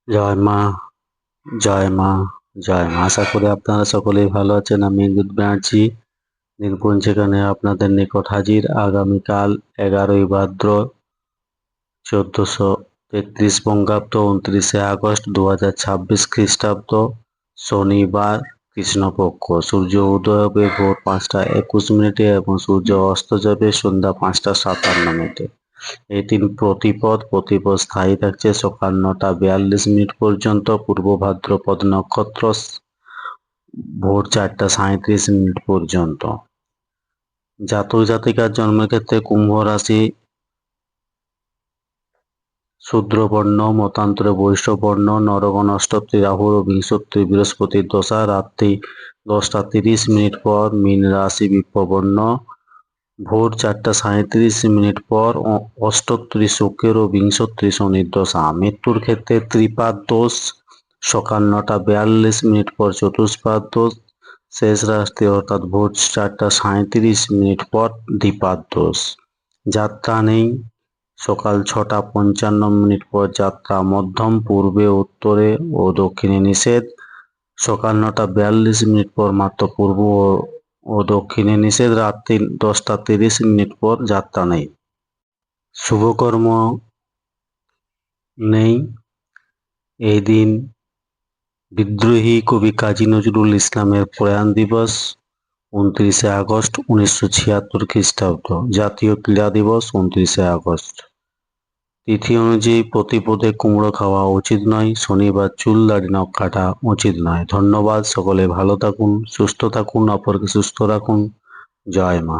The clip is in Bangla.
জয় মা, জয় মা, জয় মা। আশা করি আপনারা সকলেই ভালো আছেন। আমি ইন্দুত ব্যানার্জি নীলপঞ্জিকানে আপনাদের নিকট হাজির। আগামীকাল 11ই ভাদ্র 1433 বঙ্গাব্দ 29শে আগস্ট 2026 খ্রিস্টাব্দ শনিবার কৃষ্ণপক্ষ। সূর্য উদয় হবে ভোর 5টা 21 এবং সূর্য অস্ত যাবে সন্ধ্যা 5টা 57 এই দিন প্রতিপদ স্থায়ী থাকছে সকাল 9টা 42 পর্যন্ত। পূর্ব ভাদ্রপদ নক্ষত্র ভোর 4টা 37 পর্যন্ত। জাতক জাতিকার জন্মের ক্ষেত্রে কুম্ভ রাশি, শূদ্রবর্ণ, মতান্তরে বৈশ্যবর্ণ, নরগণ অষ্টত্রী রাহুর ও বিংশত্রী বৃহস্পতির দশা রাত্রি 10টা 30 পর। মীন রাশি বিপ্রবর্ণ, ভোর 4টা 37 পর অষ্টোত্তরী শুক্রের ও বিংশত্রী শনির দশা। মৃত্যুর ক্ষেত্রে ত্রিপাদ দোষ, সকাল 9টা 42 পর চতুষ্পাদ দোষ। শেষ রাশি অর্থাৎ ভোর 4টা 37 পর দ্বিপাদ দোষ। যাত্রা নেই, সকাল 6টা 55 পর যাত্রা মধ্যম, পূর্বে উত্তরে ও দক্ষিণে নিষেধ। সকাল 9টা 42 পর মাত্র পূর্ব ও দক্ষিণে নিষেধ। রাত্রি 10টা 30 পর যাত্রা নেই। শুভকর্ম নেই। এই দিন বিদ্রোহী কবি কাজী নজরুল ইসলামের প্রয়াণ দিবস 29শে আগস্ট 1976 খ্রিস্টাব্দ। জাতীয় ক্রীড়া দিবস 29শে আগস্ট। তিথি অনুযায়ী প্রতিপদে কুমড়ো খাওয়া উচিত নয়। শনিবার চুল দাড়ি নখ কাটা উচিত নয়। ধন্যবাদ। সকলে ভালো থাকুন, সুস্থ থাকুন, অপরকে সুস্থ রাখুন। জয় মা।